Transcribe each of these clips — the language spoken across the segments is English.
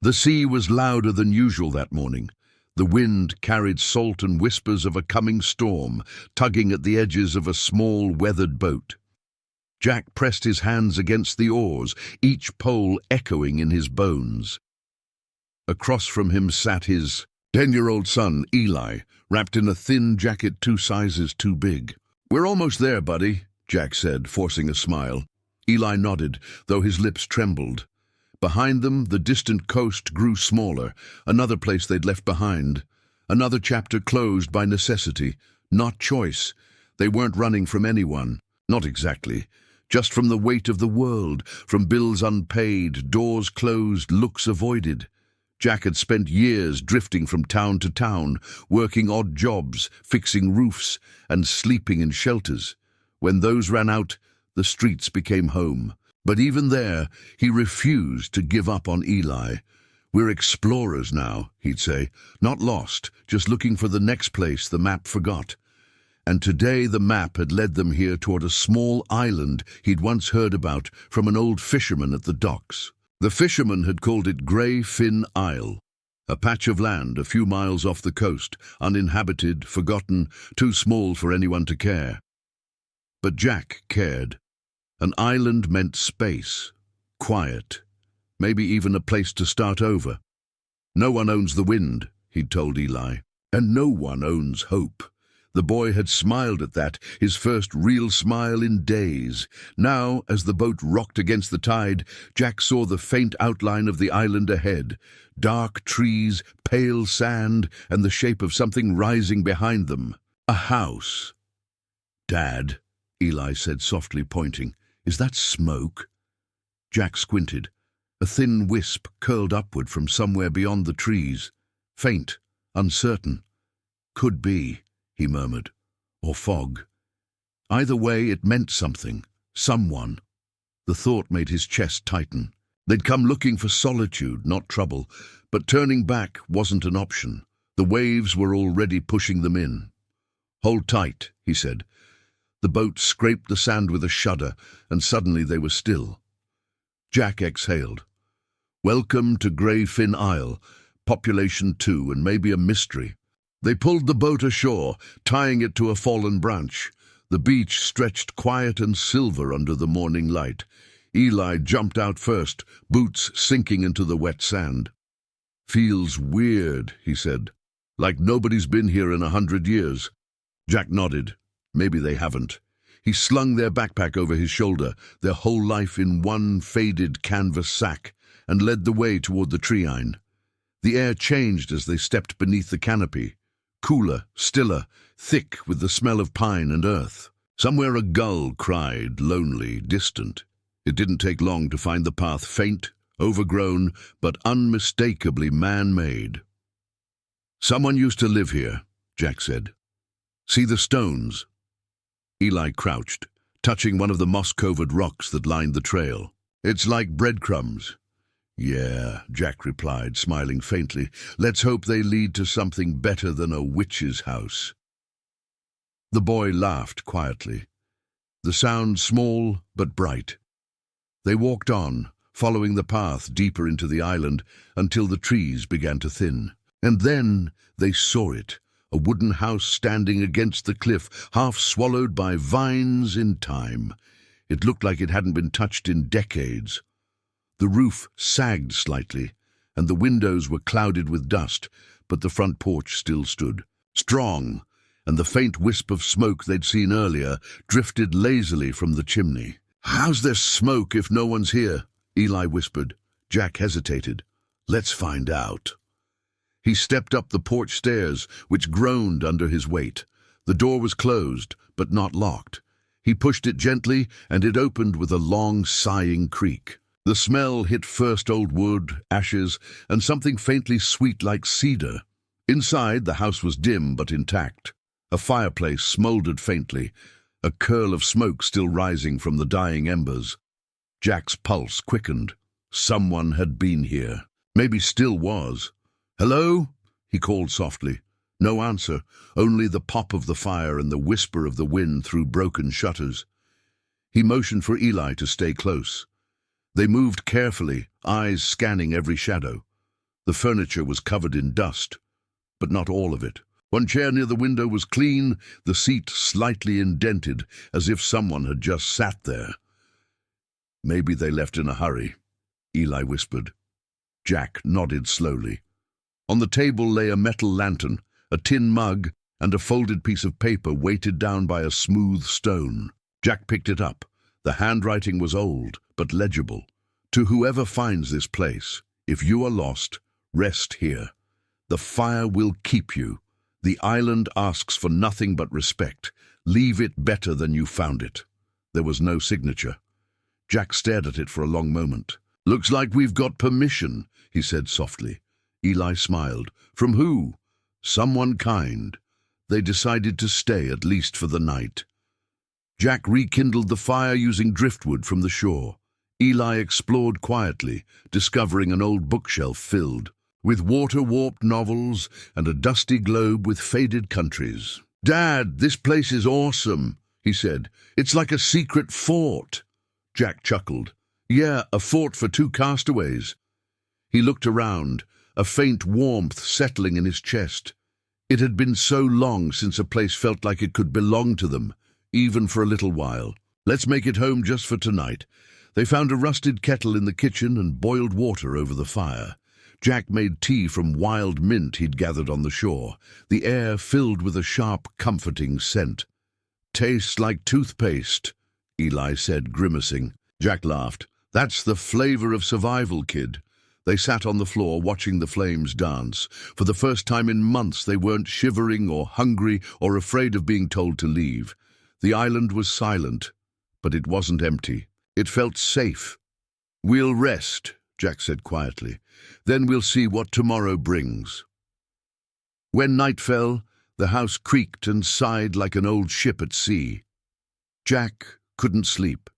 The sea was louder than usual that morning. The wind carried salt and whispers of a coming storm, tugging at the edges of a small, weathered boat. Jack pressed his hands against the oars, each pole echoing in his bones. Across from him sat his 10-year-old son, Eli, wrapped in a thin jacket 2 sizes too big. "We're almost there, buddy," Jack said, forcing a smile. Eli nodded, though his lips trembled. Behind them, the distant coast grew smaller, another place they'd left behind. Another chapter closed by necessity, not choice. They weren't running from anyone. Not exactly. Just from the weight of the world, from bills unpaid, doors closed, looks avoided. Jack had spent years drifting from town to town, working odd jobs, fixing roofs, and sleeping in shelters. When those ran out, the streets became home. But even there, he refused to give up on Eli. "We're explorers now," he'd say, "not lost, just looking for the next place the map forgot." And today the map had led them here toward a small island he'd once heard about from an old fisherman at the docks. The fisherman had called it Grey Fin Isle, a patch of land a few miles off the coast, uninhabited, forgotten, too small for anyone to care. But Jack cared. An island meant space, quiet, maybe even a place to start over. "No one owns the wind," he'd told Eli, "and no one owns hope." The boy had smiled at that, his first real smile in days. Now, as the boat rocked against the tide, Jack saw the faint outline of the island ahead. Dark trees, pale sand, and the shape of something rising behind them. A house. "Dad," Eli said softly, pointing, "is that smoke?" Jack squinted. A thin wisp curled upward from somewhere beyond the trees. Faint, uncertain. "Could be," he murmured, "or fog." Either way, it meant something. Someone. The thought made his chest tighten. They'd come looking for solitude, not trouble, but turning back wasn't an option. The waves were already pushing them in. "Hold tight," he said. The boat scraped the sand with a shudder, and suddenly they were still. Jack exhaled. Welcome to Grey Fin Isle, population 2, and maybe a mystery. They pulled the boat ashore, tying it to a fallen branch. The beach stretched quiet and silver under the morning light. Eli jumped out first, boots sinking into the wet sand. "Feels weird," he said. "Like nobody's been here in 100 years. Jack nodded. Maybe they haven't. He slung their backpack over his shoulder, their whole life in one faded canvas sack, and led the way toward the treine. The air changed as they stepped beneath the canopy. Cooler, stiller, thick with the smell of pine and earth. Somewhere a gull cried, lonely, distant. It didn't take long to find the path faint, overgrown, but unmistakably man-made. "Someone used to live here," Jack said. "See the stones?" Eli crouched, touching one of the moss-covered rocks that lined the trail. "It's like breadcrumbs." "Yeah," Jack replied, smiling faintly. "Let's hope they lead to something better than a witch's house." The boy laughed quietly. The sound small but bright. They walked on, following the path deeper into the island until the trees began to thin. And then they saw it, a wooden house standing against the cliff, half swallowed by vines in time. It looked like it hadn't been touched in decades. The roof sagged slightly, and the windows were clouded with dust, but the front porch still stood, strong, and the faint wisp of smoke they'd seen earlier drifted lazily from the chimney. "How's there smoke if no one's here?" Eli whispered. Jack hesitated. "Let's find out." He stepped up the porch stairs, which groaned under his weight. The door was closed, but not locked. He pushed it gently, and it opened with a long, sighing creak. The smell hit first old wood, ashes, and something faintly sweet like cedar. Inside, the house was dim but intact. A fireplace smoldered faintly, a curl of smoke still rising from the dying embers. Jack's pulse quickened. Someone had been here. Maybe still was. "Hello?" he called softly. No answer, only the pop of the fire and the whisper of the wind through broken shutters. He motioned for Eli to stay close. They moved carefully, eyes scanning every shadow. The furniture was covered in dust, but not all of it. One chair near the window was clean, the seat slightly indented, as if someone had just sat there. "Maybe they left in a hurry," Eli whispered. Jack nodded slowly. On the table lay a metal lantern, a tin mug, and a folded piece of paper weighted down by a smooth stone. Jack picked it up. The handwriting was old, but legible. "To whoever finds this place, if you are lost, rest here. The fire will keep you. The island asks for nothing but respect. Leave it better than you found it." There was no signature. Jack stared at it for a long moment. "Looks like we've got permission," he said softly. Eli smiled. "From who?" "Someone kind. They decided to stay, at least for the night." Jack rekindled the fire using driftwood from the shore. Eli explored quietly, discovering an old bookshelf filled with water-warped novels and a dusty globe with faded countries. "Dad, this place is awesome," he said. "It's like a secret fort." Jack chuckled. "Yeah, a fort for 2 castaways." He looked around, a faint warmth settling in his chest. It had been so long since a place felt like it could belong to them, even for a little while. "Let's make it home just for tonight." They found a rusted kettle in the kitchen and boiled water over the fire. Jack made tea from wild mint he'd gathered on the shore, the air filled with a sharp, comforting scent. "Tastes like toothpaste," Eli said, grimacing. Jack laughed. "That's the flavor of survival, kid." They sat on the floor watching the flames dance. For the first time in months they weren't shivering or hungry or afraid of being told to leave. The island was silent, but it wasn't empty. It felt safe. "We'll rest," Jack said quietly. "Then we'll see what tomorrow brings." When night fell, the house creaked and sighed like an old ship at sea. Jack couldn't sleep.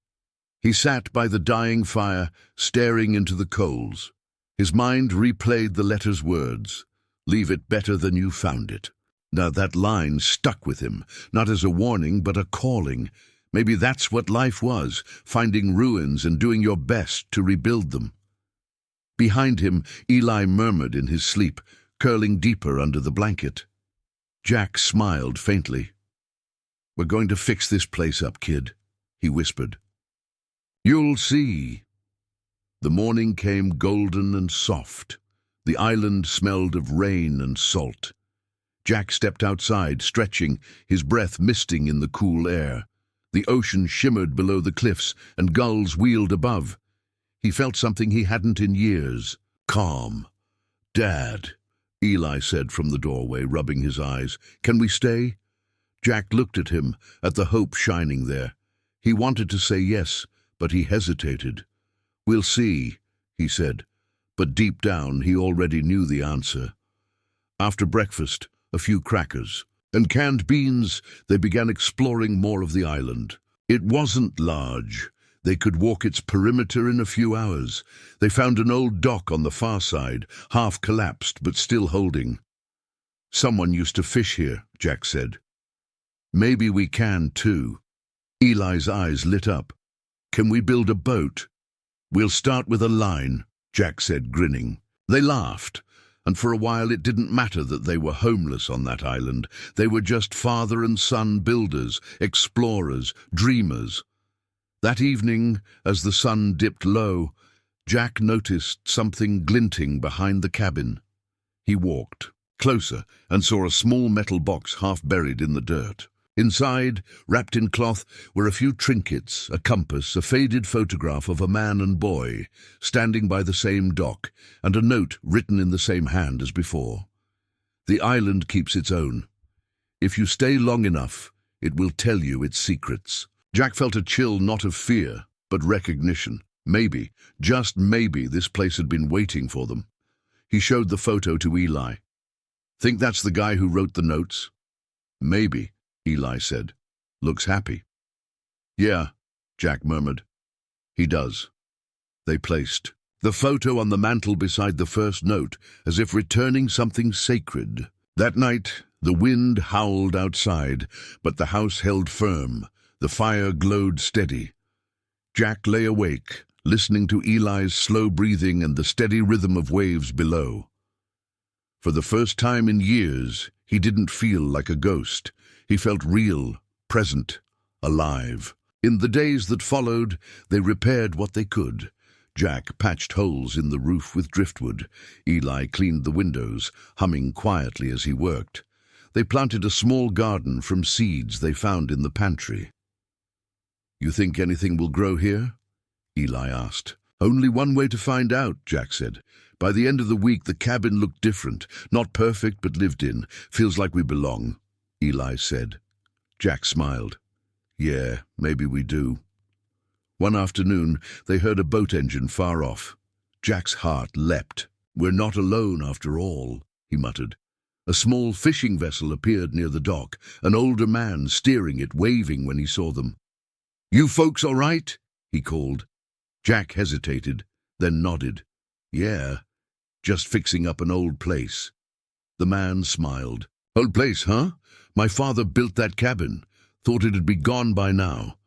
He sat by the dying fire, staring into the coals. His mind replayed the letter's words, "Leave it better than you found it." Now that line stuck with him, not as a warning, but a calling. Maybe that's what life was, finding ruins and doing your best to rebuild them. Behind him, Eli murmured in his sleep, curling deeper under the blanket. Jack smiled faintly. "We're going to fix this place up, kid," he whispered. "You'll see." The morning came golden and soft. The island smelled of rain and salt. Jack stepped outside, stretching, his breath misting in the cool air. The ocean shimmered below the cliffs, and gulls wheeled above. He felt something he hadn't in years. Calm. "Dad," Eli said from the doorway, rubbing his eyes. "Can we stay?" Jack looked at him, at the hope shining there. He wanted to say yes, but he hesitated. "We'll see," he said, but deep down he already knew the answer. After breakfast, a few crackers and canned beans, they began exploring more of the island. It wasn't large. They could walk its perimeter in a few hours. They found an old dock on the far side, half collapsed but still holding. "Someone used to fish here," Jack said. "Maybe we can too." Eli's eyes lit up. "Can we build a boat?" "We'll start with a line," Jack said, grinning. They laughed, and for a while it didn't matter that they were homeless on that island. They were just father and son builders, explorers, dreamers. That evening, as the sun dipped low, Jack noticed something glinting behind the cabin. He walked closer and saw a small metal box half buried in the dirt. Inside, wrapped in cloth, were a few trinkets, a compass, a faded photograph of a man and boy standing by the same dock, and a note written in the same hand as before. "The island keeps its own. If you stay long enough, it will tell you its secrets." Jack felt a chill not of fear, but recognition. Maybe, just maybe, this place had been waiting for them. He showed the photo to Eli. "Think that's the guy who wrote the notes?" "Maybe," Eli said. "Looks happy." "Yeah," Jack murmured. "He does." They placed the photo on the mantel beside the first note, as if returning something sacred. That night, the wind howled outside, but the house held firm. The fire glowed steady. Jack lay awake, listening to Eli's slow breathing and the steady rhythm of waves below. For the first time in years, he didn't feel like a ghost. He felt real, present, alive. In the days that followed, they repaired what they could. Jack patched holes in the roof with driftwood. Eli cleaned the windows, humming quietly as he worked. They planted a small garden from seeds they found in the pantry. "You think anything will grow here?" Eli asked. "Only one way to find out," Jack said. "By the end of the week, the cabin looked different. Not perfect, but lived in. Feels like we belong," Eli said. Jack smiled. "Yeah, maybe we do." One afternoon, they heard a boat engine far off. Jack's heart leapt. "We're not alone after all," he muttered. A small fishing vessel appeared near the dock, an older man steering it, waving when he saw them. "You folks all right?" he called. Jack hesitated, then nodded. "Yeah, just fixing up an old place." The man smiled. "Old place, huh? My father built that cabin. Thought it'd be gone by now."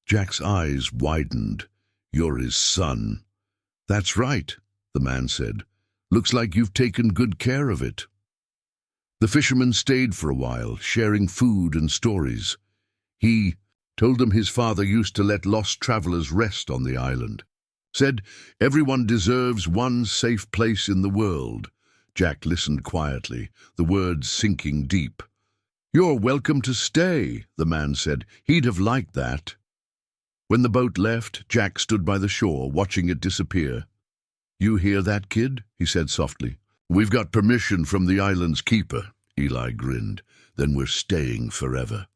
Jack's eyes widened. "You're his son." "That's right," the man said. "Looks like you've taken good care of it." The fisherman stayed for a while, sharing food and stories. He told them his father used to let lost travelers rest on the island. Said, "Everyone deserves one safe place in the world." Jack listened quietly, the words sinking deep. "You're welcome to stay," the man said. "He'd have liked that." When the boat left, Jack stood by the shore, watching it disappear. "You hear that, kid?" he said softly. "We've got permission from the island's keeper," Eli grinned. "Then we're staying forever."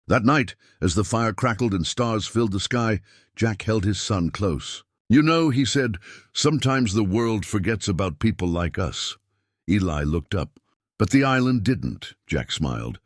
That night, as the fire crackled and stars filled the sky, Jack held his son close. "You know," he said, "sometimes the world forgets about people like us." Eli looked up. "But the island didn't," Jack smiled.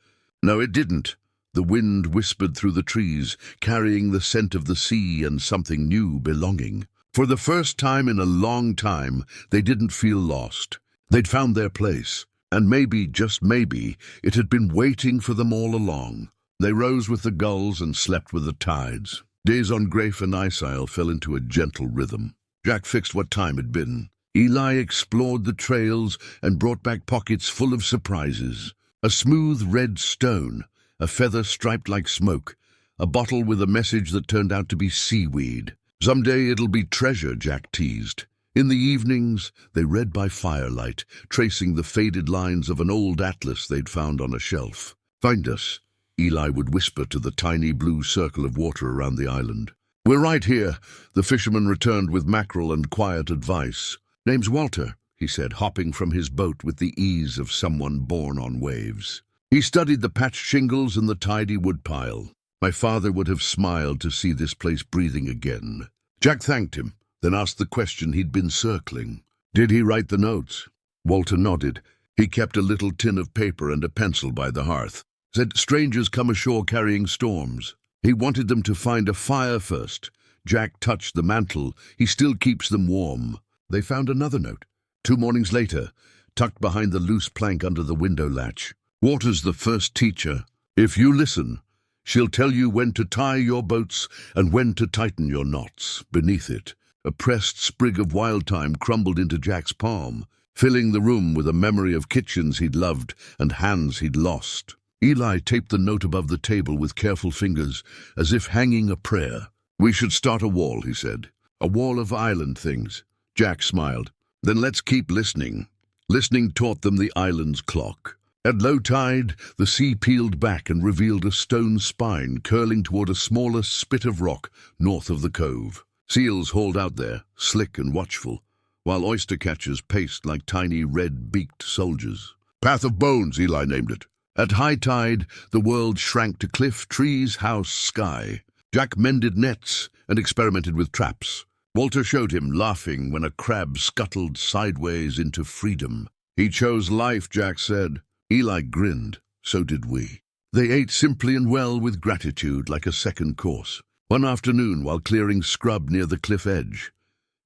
"No, it didn't." The wind whispered through the trees, carrying the scent of the sea and something new belonging. For the first time in a long time, they didn't feel lost. They'd found their place, and maybe, just maybe, it had been waiting for them all along. They rose with the gulls and slept with the tides. Days on Grafe and Iceisle fell into a gentle rhythm. Jack fixed what time had been. Eli explored the trails and brought back pockets full of surprises. A smooth red stone, a feather striped like smoke, a bottle with a message that turned out to be seaweed. "Someday it'll be treasure," Jack teased. In the evenings, they read by firelight, tracing the faded lines of an old atlas they'd found on a shelf. "Find us," Eli would whisper to the tiny blue circle of water around the island. "We're right here," the fisherman returned with mackerel and quiet advice. "Name's Walter," he said, hopping from his boat with the ease of someone born on waves. He studied the patched shingles and the tidy woodpile. "My father would have smiled to see this place breathing again." Jack thanked him, then asked the question he'd been circling. "Did he write the notes?" Walter nodded. He kept a little tin of paper and a pencil by the hearth. Said, "Strangers come ashore carrying storms." He wanted them to find a fire first. Jack touched the mantle. "He still keeps them warm." They found another note. 2 mornings later, tucked behind the loose plank under the window latch. "Water's the first teacher. If you listen, she'll tell you when to tie your boats and when to tighten your knots." Beneath it, a pressed sprig of wild thyme crumbled into Jack's palm, filling the room with a memory of kitchens he'd loved and hands he'd lost. Eli taped the note above the table with careful fingers, as if hanging a prayer. "We should start a wall," he said. "A wall of island things." Jack smiled. "Then let's keep listening." Listening taught them the island's clock. At low tide, the sea peeled back and revealed a stone spine curling toward a smaller spit of rock north of the cove. Seals hauled out there, slick and watchful, while oyster catchers paced like tiny red-beaked soldiers. "Path of Bones," Eli named it. At high tide, the world shrank to cliff, trees, house, sky. Jack mended nets and experimented with traps. Walter showed him, laughing, when a crab scuttled sideways into freedom. "He chose life," Jack said. Eli grinned. So did we. They ate simply and well with gratitude, like a second course. One afternoon, while clearing scrub near the cliff edge,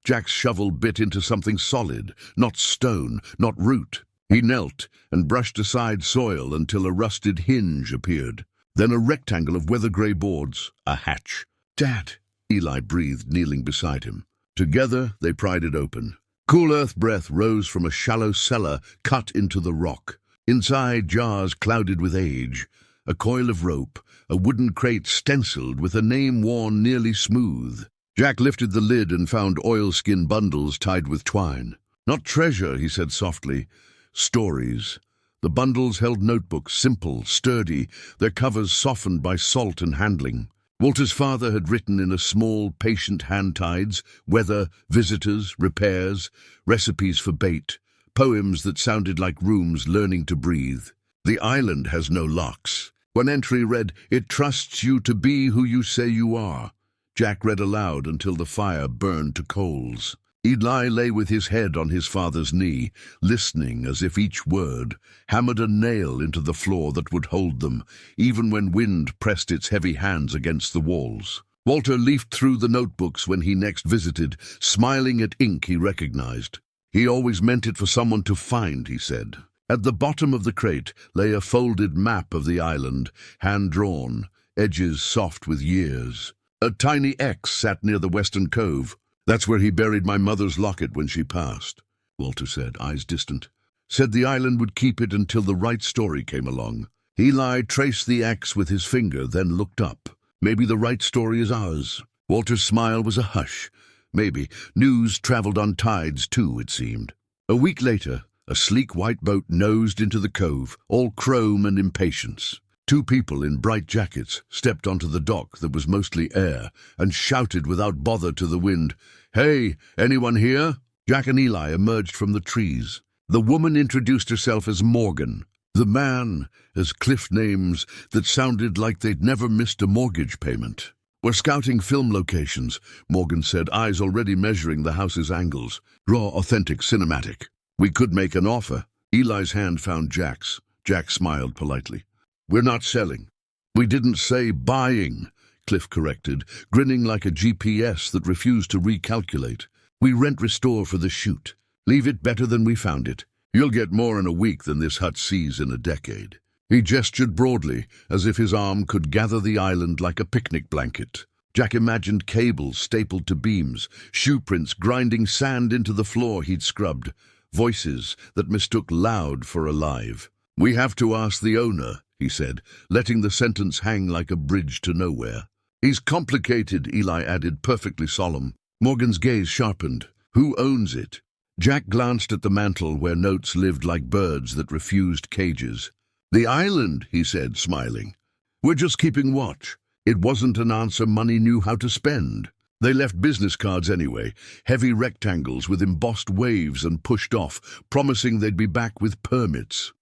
Jack's shovel bit into something solid, not stone, not root. He knelt and brushed aside soil until a rusted hinge appeared. Then a rectangle of weather-grey boards, a hatch. "Dad," Eli breathed, kneeling beside him. Together, they pried it open. Cool earth breath rose from a shallow cellar cut into the rock. Inside, jars clouded with age, a coil of rope, a wooden crate stenciled with a name worn nearly smooth. Jack lifted the lid and found oilskin bundles tied with twine. "Not treasure," he said softly. "Stories." The bundles held notebooks, simple, sturdy, their covers softened by salt and handling. Walter's father had written in a small, patient hand tides, weather, visitors, repairs, recipes for bait, poems that sounded like rooms learning to breathe. "The island has no locks." One entry read, "It trusts you to be who you say you are." Jack read aloud until the fire burned to coals. Eli lay with his head on his father's knee, listening as if each word hammered a nail into the floor that would hold them, even when wind pressed its heavy hands against the walls. Walter leafed through the notebooks when he next visited, smiling at ink he recognized. He always meant it for someone to find, he said. At the bottom of the crate lay a folded map of the island, hand-drawn, edges soft with years. A tiny X sat near the western cove. "That's where he buried my mother's locket when she passed," Walter said, eyes distant. "Said the island would keep it until the right story came along." Eli traced the X with his finger, then looked up. "Maybe the right story is ours." Walter's smile was a hush. Maybe. News traveled on tides, too, it seemed. A week later, a sleek white boat nosed into the cove, all chrome and impatience. Two people in bright jackets stepped onto the dock that was mostly air and shouted without bother to the wind, "Hey, anyone here?" Jack and Eli emerged from the trees. The woman introduced herself as Morgan. The man as cliff names that sounded like they'd never missed a mortgage payment. "We're scouting film locations," Morgan said, eyes already measuring the house's angles. "Raw, authentic, cinematic. We could make an offer." Eli's hand found Jack's. Jack smiled politely. "We're not selling." "We didn't say buying," Cliff corrected, grinning like a GPS that refused to recalculate. "We rent-restore for the shoot. Leave it better than we found it. You'll get more in a week than this hut sees in a decade." He gestured broadly, as if his arm could gather the island like a picnic blanket. Jack imagined cables stapled to beams, shoe prints grinding sand into the floor he'd scrubbed, voices that mistook loud for alive. "We have to ask the owner," he said, letting the sentence hang like a bridge to nowhere. "He's complicated," Eli added, perfectly solemn. Morgan's gaze sharpened. "Who owns it?" Jack glanced at the mantel where notes lived like birds that refused cages. "The island," he said, smiling. "We're just keeping watch." It wasn't an answer money knew how to spend. They left business cards anyway, heavy rectangles with embossed waves, and pushed off, promising they'd be back with permits.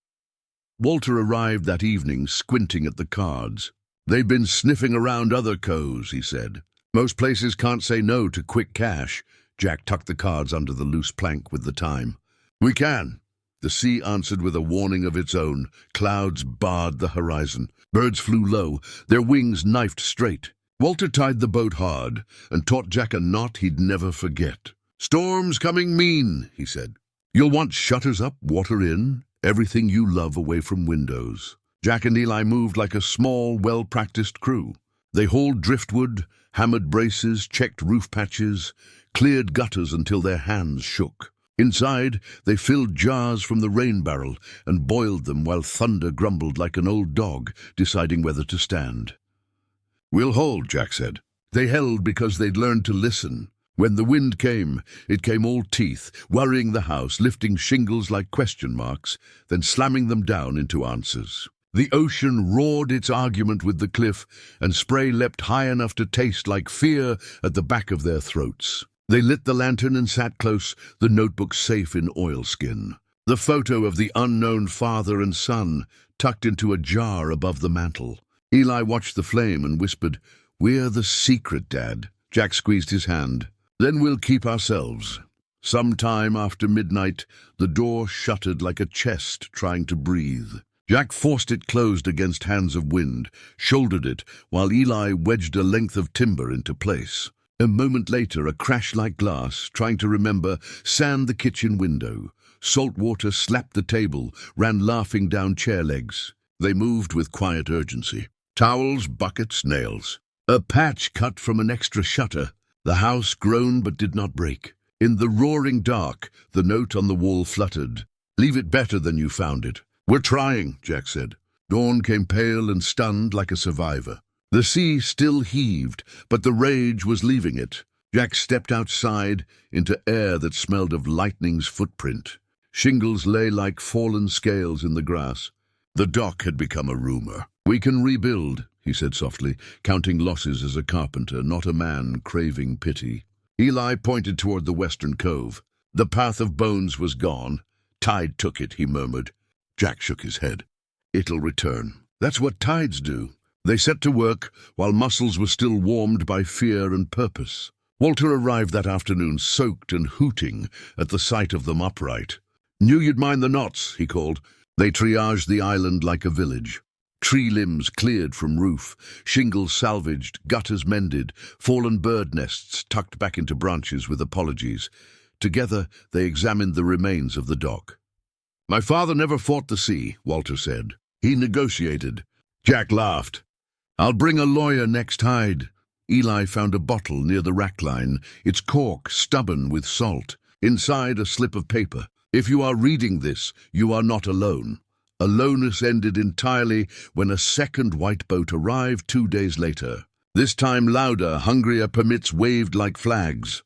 Walter arrived that evening, squinting at the cards. "They've been sniffing around other coves," he said. "Most places can't say no to quick cash." Jack tucked the cards under the loose plank with the time. "We can." The sea answered with a warning of its own. Clouds barred the horizon. Birds flew low, their wings knifed straight. Walter tied the boat hard and taught Jack a knot he'd never forget. "Storm's coming mean," he said. "You'll want shutters up, water in, everything you love away from windows." Jack and Eli moved like a small, well-practiced crew. They hauled driftwood, hammered braces, checked roof patches, cleared gutters until their hands shook. Inside, they filled jars from the rain barrel and boiled them while thunder grumbled like an old dog, deciding whether to stand. "We'll hold," Jack said. They held because they'd learned to listen. When the wind came, it came all teeth, worrying the house, lifting shingles like question marks, then slamming them down into answers. The ocean roared its argument with the cliff, and spray leapt high enough to taste like fear at the back of their throats. They lit the lantern and sat close, the notebook safe in oilskin. The photo of the unknown father and son tucked into a jar above the mantel. Eli watched the flame and whispered, "We're the secret, Dad." Jack squeezed his hand. "Then we'll keep ourselves." Some time after midnight, the door shuttered like a chest trying to breathe. Jack forced it closed against hands of wind, shouldered it, while Eli wedged a length of timber into place. A moment later, a crash like glass, trying to remember, sand the kitchen window. Salt water slapped the table, ran laughing down chair legs. They moved with quiet urgency. Towels, buckets, nails. A patch cut from an extra shutter. The house groaned but did not break. In the roaring dark, the note on the wall fluttered. "Leave it better than you found it." "We're trying," Jack said. Dawn came pale and stunned like a survivor. The sea still heaved, but the rage was leaving it. Jack stepped outside into air that smelled of lightning's footprint. Shingles lay like fallen scales in the grass. The dock had become a rumor. "We can rebuild," he said softly, counting losses as a carpenter, not a man craving pity. Eli pointed toward the western cove. The path of bones was gone. "Tide took it," he murmured. Jack shook his head. "It'll return. That's what tides do." They set to work while muscles were still warmed by fear and purpose. Walter arrived that afternoon, soaked and hooting at the sight of them upright. "Knew you'd mind the knots," he called. They triaged the island like a village. Tree limbs cleared from roof, shingles salvaged, gutters mended, fallen bird nests tucked back into branches with apologies. Together, they examined the remains of the dock. "My father never fought the sea," Walter said. "He negotiated." Jack laughed. "I'll bring a lawyer next tide." Eli found a bottle near the rack line, its cork stubborn with salt. Inside, a slip of paper. "If you are reading this, you are not alone." Aloneness ended entirely when a second white boat arrived 2 days later. This time louder, hungrier permits waved like flags.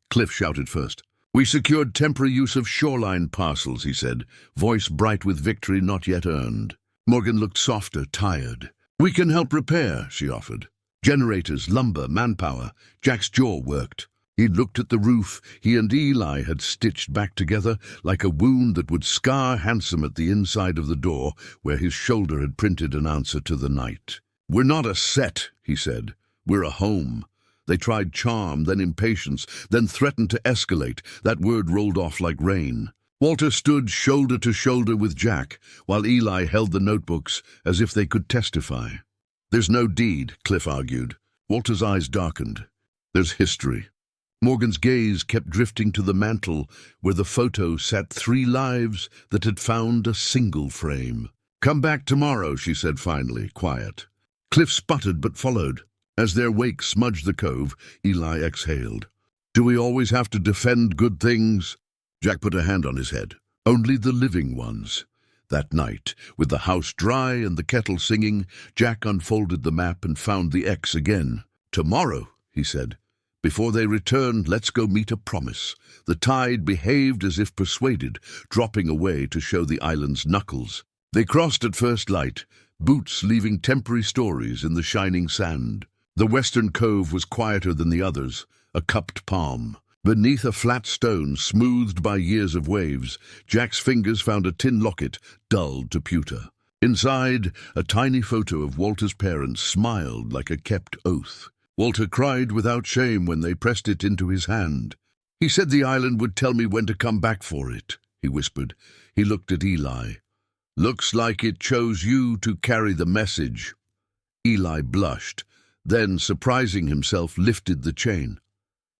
Cliff shouted first. "We secured temporary use of shoreline parcels," he said, voice bright with victory not yet earned. Morgan looked softer, tired. "We can help repair," she offered. "Generators, lumber, manpower." Jack's jaw worked. He looked at the roof he and Eli had stitched back together like a wound that would scar Handsome at the inside of the door where his shoulder had printed an answer to the night. "We're not a set," he said. "We're a home." They tried charm, then impatience, then threatened to escalate. That word rolled off like rain. Walter stood shoulder to shoulder with Jack, while Eli held the notebooks as if they could testify. "There's no deed," Cliff argued. Walter's eyes darkened. "There's history." Morgan's gaze kept drifting to the mantel where the photo sat 3 lives that had found a single frame. "Come back tomorrow," she said finally, quiet. Cliff sputtered but followed. As their wake smudged the cove, Eli exhaled. "Do we always have to defend good things?" Jack put a hand on his head. "Only the living ones." That night, with the house dry and the kettle singing, Jack unfolded the map and found the X again. "Tomorrow," he said. "Before they returned, let's go meet a promise." The tide behaved as if persuaded, dropping away to show the island's knuckles. They crossed at first light, boots leaving temporary stories in the shining sand. The western cove was quieter than the others, a cupped palm. Beneath a flat stone, smoothed by years of waves, Jack's fingers found a tin locket, dulled to pewter. Inside, a tiny photo of Walter's parents smiled like a kept oath. Walter cried without shame when they pressed it into his hand. "He said the island would tell me when to come back for it," he whispered. He looked at Eli. "Looks like it chose you to carry the message." Eli blushed, then, surprising himself, lifted the chain.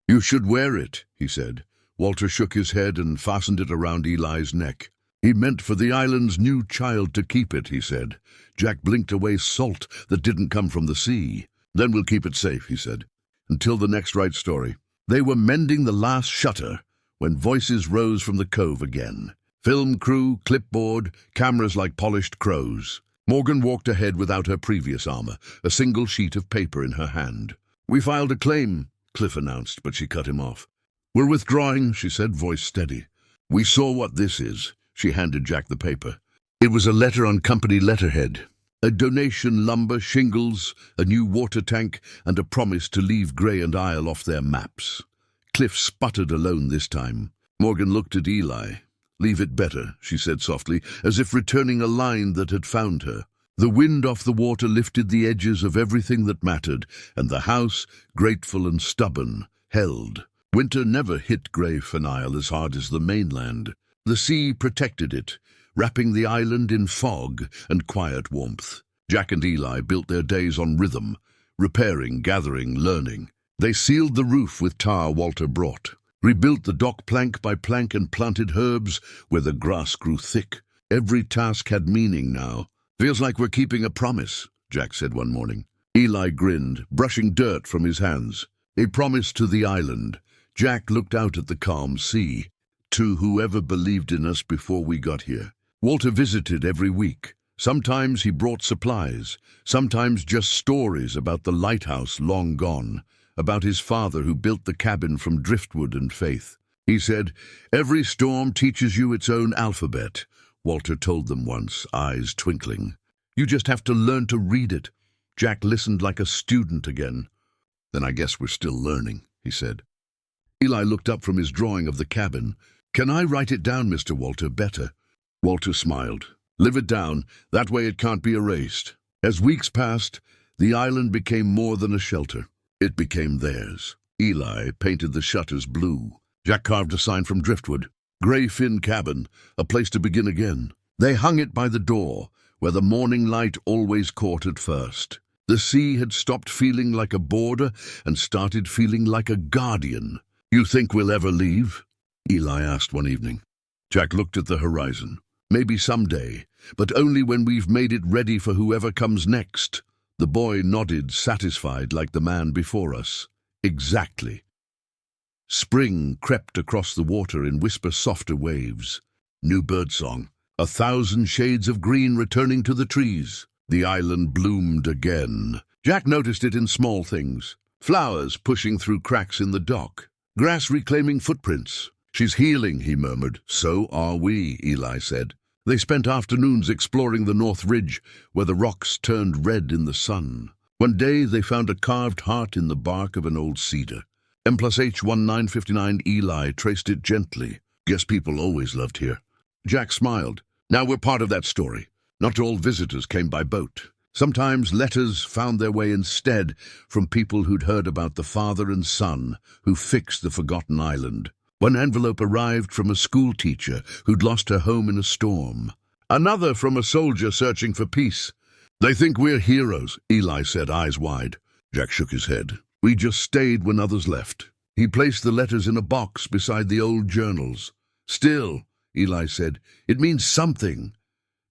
"You should wear it," he said. Walter shook his head and fastened it around Eli's neck. "He meant for the island's new child to keep it," he said. Jack blinked away salt that didn't come from the sea. "Then we'll keep it safe," he said, "until the next right story." They were mending the last shutter when voices rose from the cove again. Film crew, clipboard, cameras like polished crows. Morgan walked ahead without her previous armor, a single sheet of paper in her hand. "We filed a claim," Cliff announced, but she cut him off. "We're withdrawing," she said, voice steady. "We saw what this is." She handed Jack the paper. It was a letter on company letterhead. A donation, lumber, shingles, a new water tank, and a promise to leave Grey and Isle off their maps. Cliff sputtered alone this time. Morgan looked at Eli. "Leave it better," she said softly, as if returning a line that had found her. The wind off the water lifted the edges of everything that mattered, and the house, grateful and stubborn, held. Winter never hit Grey Isle as hard as the mainland. The sea protected it, wrapping the island in fog and quiet warmth. Jack and Eli built their days on rhythm, repairing, gathering, learning. They sealed the roof with tar Walter brought, rebuilt the dock plank by plank, and planted herbs where the grass grew thick. Every task had meaning now. "Feels like we're keeping a promise," Jack said one morning. Eli grinned, brushing dirt from his hands. "A promise to the island. Jack looked out at the calm sea. To whoever believed in us before we got here. Walter visited every week. Sometimes he brought supplies, sometimes just stories about the lighthouse long gone, about his father who built the cabin from driftwood and faith. He said, "Every storm teaches you its own alphabet," Walter told them once, eyes twinkling. "You just have to learn to read it." Jack listened like a student again. "Then I guess we're still learning," he said. Eli looked up from his drawing of the cabin. "Can I write it down, Mr. Walter, better?" Walter smiled. "Live it down, that way it can't be erased." As weeks passed, the island became more than a shelter. It became theirs. Eli painted the shutters blue. Jack carved a sign from driftwood. "Grey Fin Cabin, a place to begin again." They hung it by the door, where the morning light always caught at first. The sea had stopped feeling like a border and started feeling like a guardian. "You think we'll ever leave?" Eli asked one evening. Jack looked at the horizon. "Maybe someday, but only when we've made it ready for whoever comes next." The boy nodded, satisfied like the man before us. "Exactly." Spring crept across the water in whisper-softer waves. New birdsong, 1,000 shades of green returning to the trees. The island bloomed again. Jack noticed it in small things. Flowers pushing through cracks in the dock. Grass reclaiming footprints. "She's healing," he murmured. "So are we," Eli said. They spent afternoons exploring the North Ridge, where the rocks turned red in the sun. One day they found a carved heart in the bark of an old cedar. M+H1959 Eli traced it gently. "Guess people always loved here." Jack smiled. "Now we're part of that story. Not all visitors came by boat. Sometimes letters found their way instead from people who'd heard about the father and son who fixed the forgotten island. One envelope arrived from a school teacher who'd lost her home in a storm. Another from a soldier searching for peace. "They think we're heroes," Eli said, eyes wide. Jack shook his head. "We just stayed when others left." He placed the letters in a box beside the old journals. "Still," Eli said, "it means something."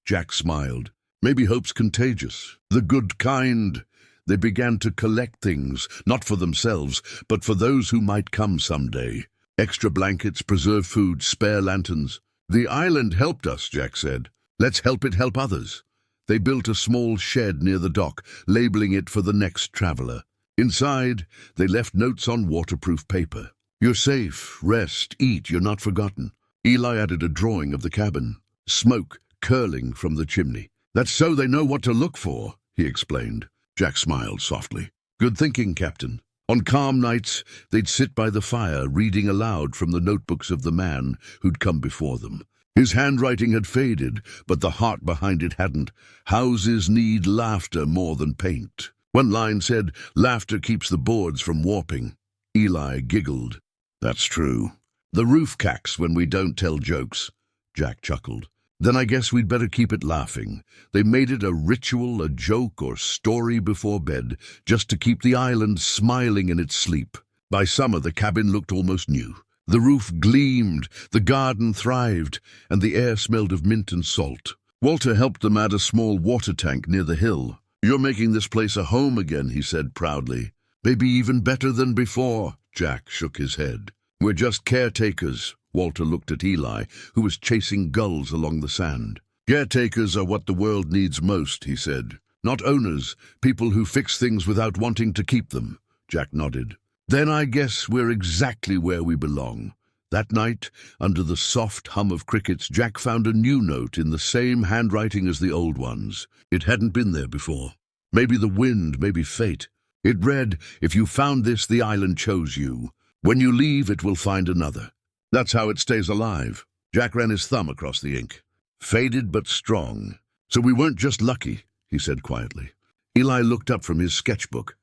Jack smiled. "Maybe hope's contagious. The good kind." They began to collect things, not for themselves, but for those who might come someday. Extra blankets, preserved food, spare lanterns. "The island helped us," Jack said. "Let's help it help others." They built a small shed near the dock, labeling it for the next traveler. Inside, they left notes on waterproof paper. "You're safe. Rest. Eat. You're not forgotten." Eli added a drawing of the cabin. Smoke curling from the chimney. "That's so they know what to look for," he explained. Jack smiled softly. "Good thinking, Captain." On calm nights, they'd sit by the fire, reading aloud from the notebooks of the man who'd come before them. His handwriting had faded, but the heart behind it hadn't. "Houses need laughter more than paint." One line said, "Laughter keeps the boards from warping." Eli giggled. "That's true. The roof cracks when we don't tell jokes." Jack chuckled. "Then I guess we'd better keep it laughing." They made it a ritual, a joke or story before bed, just to keep the island smiling in its sleep. By summer, the cabin looked almost new. The roof gleamed, the garden thrived, and the air smelled of mint and salt. Walter helped them add a small water tank near the hill. "You're making this place a home again," he said proudly. "Maybe even better than before." Jack shook his head. "We're just caretakers." Walter looked at Eli, who was chasing gulls along the sand. "Caretakers are what the world needs most," he said. "Not owners, people who fix things without wanting to keep them." Jack nodded. "Then I guess we're exactly where we belong." That night, under the soft hum of crickets, Jack found a new note in the same handwriting as the old ones. It hadn't been there before. Maybe the wind, maybe fate. It read, "If you found this, the island chose you. When you leave, it will find another." That's how it stays alive. Jack ran his thumb across the ink. "Faded but strong. So we weren't just lucky," he said quietly. Eli looked up from his sketchbook.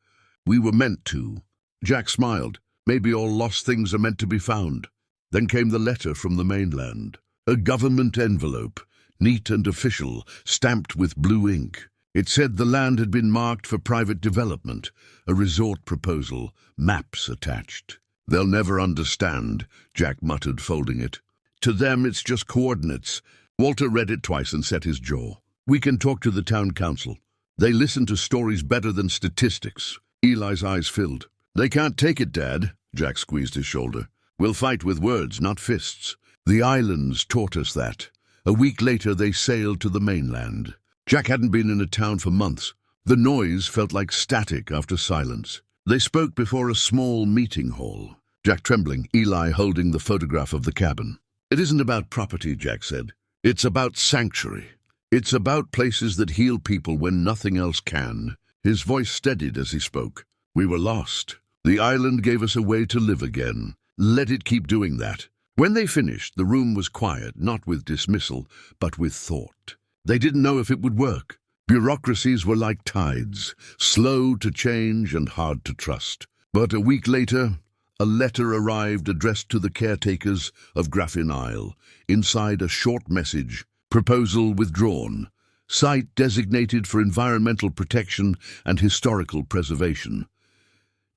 "We were meant to." Jack smiled. "Maybe all lost things are meant to be found." Then came the letter from the mainland. A government envelope, neat and official, stamped with blue ink. It said the land had been marked for private development, a resort proposal, maps attached. "They'll never understand," Jack muttered, folding it. "To them, it's just coordinates." Walter read it twice and set his jaw. "We can talk to the town council. They listen to stories better than statistics." Eli's eyes filled. "They can't take it, Dad," Jack squeezed his shoulder. We'll fight with words, not fists. The islands taught us that. A week later, they sailed to the mainland. Jack hadn't been in a town for months. The noise felt like static after silence. They spoke before a small meeting hall. Jack trembling, Eli holding the photograph of the cabin. It isn't about property, Jack said. It's about sanctuary. It's about places that heal people when nothing else can. His voice steadied as he spoke. We were lost. The island gave us a way to live again. Let it keep doing that. When they finished, the room was quiet, not with dismissal, but with thought. They didn't know if it would work. Bureaucracies were like tides, slow to change and hard to trust. But a week later, a letter arrived addressed to the caretakers of Graffin Isle. Inside a short message, proposal withdrawn, site designated for environmental protection and historical preservation.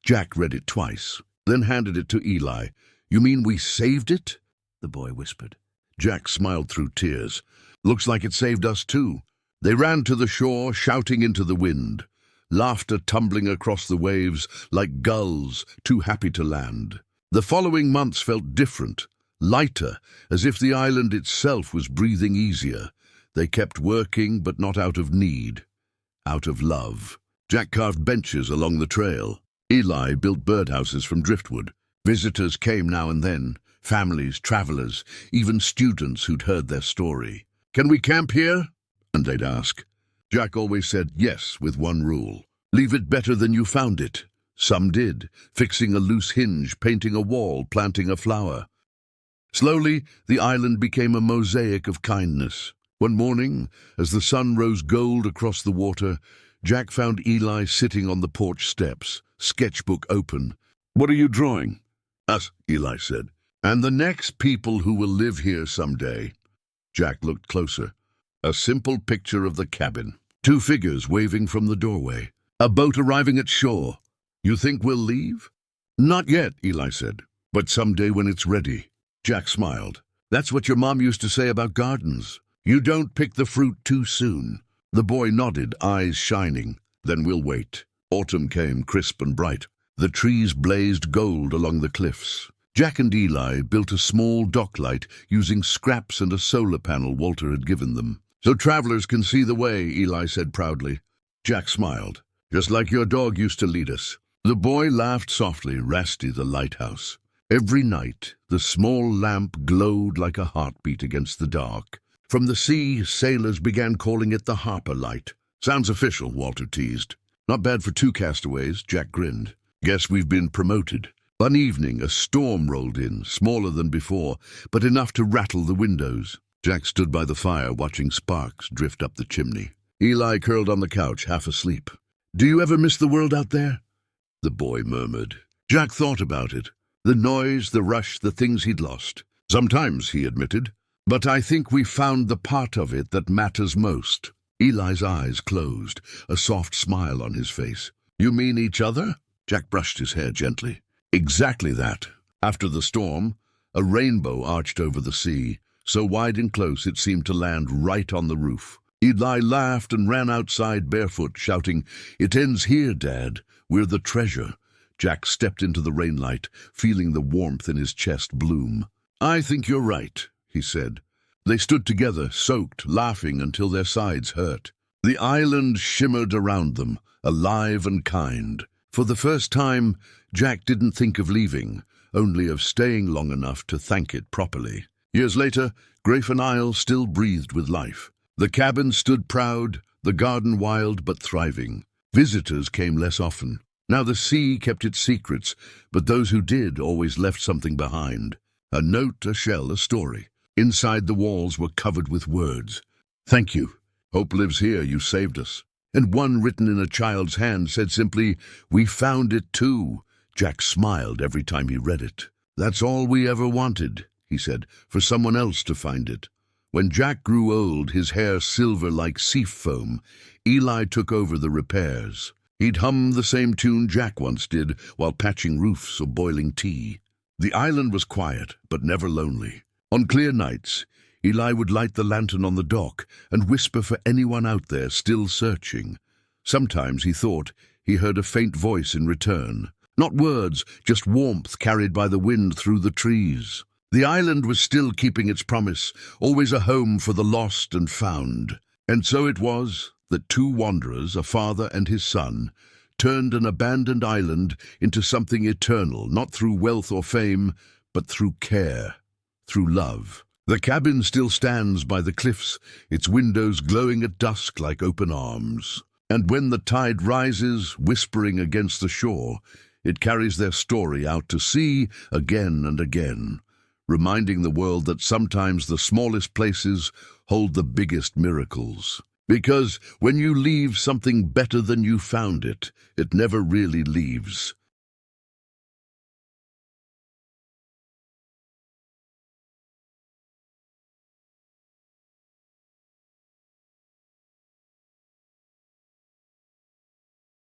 Jack read it twice, then handed it to Eli. You mean we saved it? The boy whispered. Jack smiled through tears. Looks like it saved us too. They ran to the shore, shouting into the wind, laughter tumbling across the waves like gulls too happy to land. The following months felt different, lighter, as if the island itself was breathing easier. They kept working, but not out of need, out of love. Jack carved benches along the trail. Eli built birdhouses from driftwood. Visitors came now and then, families, travelers, even students who'd heard their story. Can we camp here? And they'd ask. Jack always said yes, with one rule. Leave it better than you found it. Some did, fixing a loose hinge, painting a wall, planting a flower. Slowly, the island became a mosaic of kindness. One morning, as the sun rose gold across the water, Jack found Eli sitting on the porch steps, sketchbook open. What are you drawing? Us, Eli said. And the next people who will live here someday. Jack looked closer. A simple picture of the cabin. 2 figures waving from the doorway. A boat arriving at shore. You think we'll leave? Not yet, Eli said. But someday when it's ready. Jack smiled. That's what your mom used to say about gardens. You don't pick the fruit too soon. The boy nodded, eyes shining. Then we'll wait. Autumn came, crisp and bright. The trees blazed gold along the cliffs. Jack and Eli built a small docklight using scraps and a solar panel Walter had given them. So travelers can see the way, Eli said proudly. Jack smiled. Just like your dog used to lead us. The boy laughed softly, Rusty the lighthouse. Every night, the small lamp glowed like a heartbeat against the dark. From the sea, sailors began calling it the Harper Light. Sounds official, Walter teased. Not bad for 2 castaways, Jack grinned. Guess we've been promoted. One evening, a storm rolled in, smaller than before, but enough to rattle the windows. Jack stood by the fire, watching sparks drift up the chimney. Eli curled on the couch, half asleep. Do you ever miss the world out there? The boy murmured. Jack thought about it. The noise, the rush, the things he'd lost. Sometimes, he admitted. But I think we found the part of it that matters most. Eli's eyes closed, a soft smile on his face. You mean each other? Jack brushed his hair gently. Exactly that. After the storm, a rainbow arched over the sea, so wide and close it seemed to land right on the roof. Eli laughed and ran outside barefoot, shouting, It ends here, Dad. We're the treasure. Jack stepped into the rainlight, feeling the warmth in his chest bloom. I think you're right, he said. They stood together, soaked, laughing until their sides hurt. The island shimmered around them, alive and kind. For the first time, Jack didn't think of leaving, only of staying long enough to thank it properly. Years later, Graffin Isle still breathed with life. The cabin stood proud, the garden wild but thriving. Visitors came less often. Now the sea kept its secrets, but those who did always left something behind. A note, a shell, a story. Inside the walls were covered with words. Thank you. Hope lives here, you saved us. And one written in a child's hand said simply, We found it too. Jack smiled every time he read it. That's all we ever wanted, he said, for someone else to find it. When Jack grew old, his hair silver like sea foam, Eli took over the repairs. He'd hum the same tune Jack once did while patching roofs or boiling tea. The island was quiet, but never lonely. On clear nights, Eli would light the lantern on the dock and whisper for anyone out there still searching. Sometimes he thought he heard a faint voice in return, Not words, just warmth carried by the wind through the trees. The island was still keeping its promise, always a home for the lost and found. And so it was that two wanderers, a father and his son, turned an abandoned island into something eternal, not through wealth or fame, but through care, through love. The cabin still stands by the cliffs, its windows glowing at dusk like open arms. And when the tide rises, whispering against the shore, it carries their story out to sea again and again, reminding the world that sometimes the smallest places hold the biggest miracles. Because when you leave something better than you found it, it never really leaves.